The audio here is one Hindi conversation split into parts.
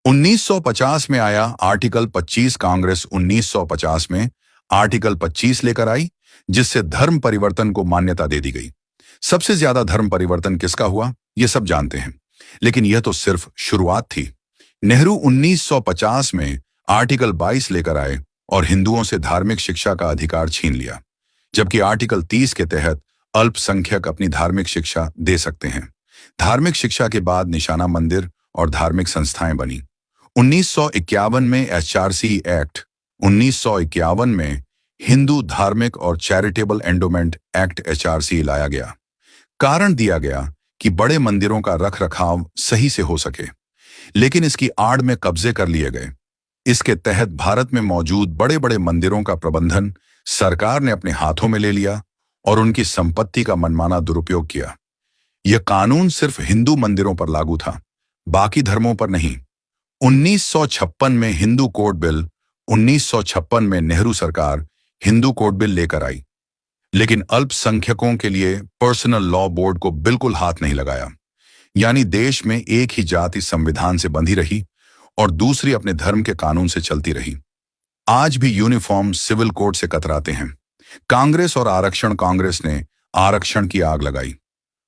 1950 में आया आर्टिकल 25। कांग्रेस 1950 में आर्टिकल 25 लेकर आई, जिससे धर्म परिवर्तन को मान्यता दे दी गई। सबसे ज्यादा धर्म परिवर्तन किसका हुआ, ये सब जानते हैं, लेकिन यह तो सिर्फ शुरुआत थी। नेहरू 1950 में आर्टिकल 22 लेकर आए और हिंदुओं से धार्मिक शिक्षा का अधिकार छीन लिया, जबकि आर्टिकल 30 के तहत अल्पसंख्यक अपनी धार्मिक शिक्षा दे सकते हैं। धार्मिक शिक्षा के बाद निशाना मंदिर और धार्मिक संस्थाएं बनी। 1951 में एचआरसी एक्ट, 1951 में हिंदू धार्मिक और चैरिटेबल एंडोमेंट एक्ट एचआरसी लाया गया। कारण दिया गया कि बड़े मंदिरों का रखरखाव सही से हो सके, लेकिन इसकी आड़ में कब्जे कर लिए गए। इसके तहत भारत में मौजूद बड़े बड़े मंदिरों का प्रबंधन सरकार ने अपने हाथों में ले लिया और उनकी संपत्ति का मनमाना दुरुपयोग किया। यह कानून सिर्फ हिंदू मंदिरों पर लागू था, बाकी धर्मों पर नहीं। 1956 में हिंदू कोड बिल, 1956 में नेहरू सरकार हिंदू कोड बिल लेकर आई, लेकिन अल्पसंख्यकों के लिए पर्सनल लॉ बोर्ड को बिल्कुल हाथ नहीं लगाया। यानी देश में एक ही जाति संविधान से बंधी रही और दूसरी अपने धर्म के कानून से चलती रही। आज भी यूनिफॉर्म सिविल कोड से कतराते हैं। कांग्रेस और आरक्षण, कांग्रेस ने आरक्षण की आग लगाई।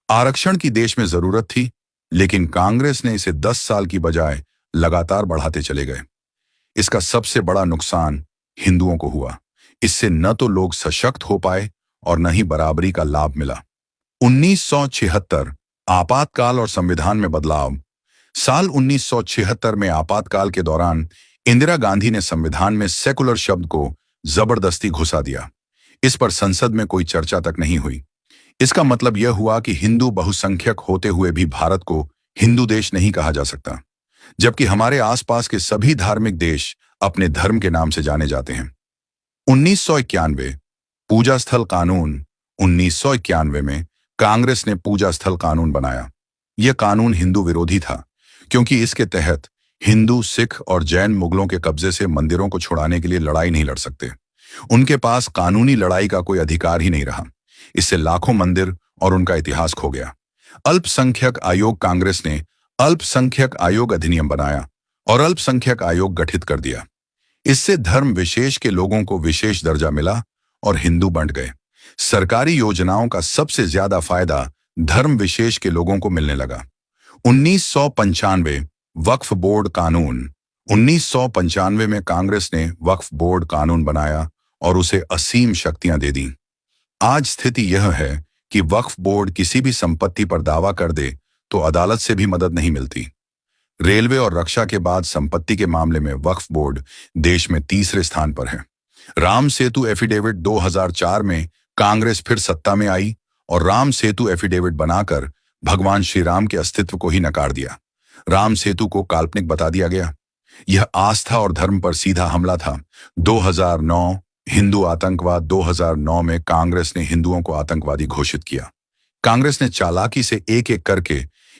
आरक्षण की देश में जरूरत थी, लेकिन कांग्रेस ने इसे 10 साल की बजाय लगातार बढ़ाते चले गए। इसका सबसे बड़ा नुकसान हिंदुओं को हुआ। इससे न तो लोग सशक्त हो पाए और न ही बराबरी का लाभ मिला। 1976 आपातकाल और संविधान में बदलाव। साल 1976 में आपातकाल के दौरान इंदिरा गांधी ने संविधान में सेकुलर शब्द को जबरदस्ती घुसा दिया। इस पर संसद में कोई चर्चा तक नहीं हुई। इसका मतलब यह हुआ कि हिंदू बहुसंख्यक होते हुए भी भारत को हिंदू देश नहीं कहा जा सकता, जबकि हमारे आसपास के सभी धार्मिक देश अपने धर्म के नाम से जाने जाते हैं। 1991 पूजा स्थल कानून। 1991 में कांग्रेस ने पूजा स्थल कानून बनाया। यह कानून हिंदू विरोधी था, क्योंकि इसके तहत हिंदू, सिख और जैन मुगलों के कब्जे से मंदिरों को छुड़ाने के लिए लड़ाई नहीं लड़ सकते। उनके पास कानूनी लड़ाई का कोई अधिकार ही नहीं रहा। इससे लाखों मंदिर और उनका इतिहास खो गया। अल्पसंख्यक आयोग। कांग्रेस ने अल्पसंख्यक आयोग अधिनियम बनाया और अल्पसंख्यक आयोग गठित कर दिया। इससे धर्म विशेष के लोगों को विशेष दर्जा मिला और हिंदू बंट गए। सरकारी योजनाओं का सबसे ज्यादा फायदा धर्म विशेष के लोगों को मिलने लगा। 1995 वक्फ बोर्ड कानून। 1995 में कांग्रेस ने वक्फ बोर्ड कानून बनाया और उसे असीम शक्तियां दे दी। आज स्थिति यह है कि वक्फ बोर्ड किसी भी संपत्ति पर दावा कर दे तो अदालत से भी मदद नहीं मिलती। रेलवे और रक्षा के बाद संपत्ति के मामले में वक्फ बोर्ड देश में तीसरे स्थान पर है। राम सेतु एफिडेविट 2004 में कांग्रेस फिर सत्ता में आई और राम सेतु एफिडेविट बनाकर भगवान श्री राम के अस्तित्व को ही नकार दिया। राम सेतु को काल्पनिक बता दिया गया। यह आस्था और धर्म पर सीधा हमला था। 2009 हिंदू आतंकवाद। 2009 में कांग्रेस ने हिंदुओं को आतंकवादी घोषित किया। कांग्रेस ने चालाकी से एक एक करके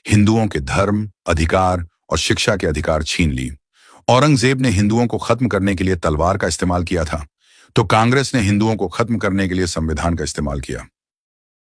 हिंदुओं के धर्म, अधिकार और शिक्षा के अधिकार छीन ली। औरंगजेब ने हिंदुओं को खत्म करने के लिए तलवार का इस्तेमाल किया था, तो कांग्रेस ने हिंदुओं को खत्म करने के लिए संविधान का इस्तेमाल किया।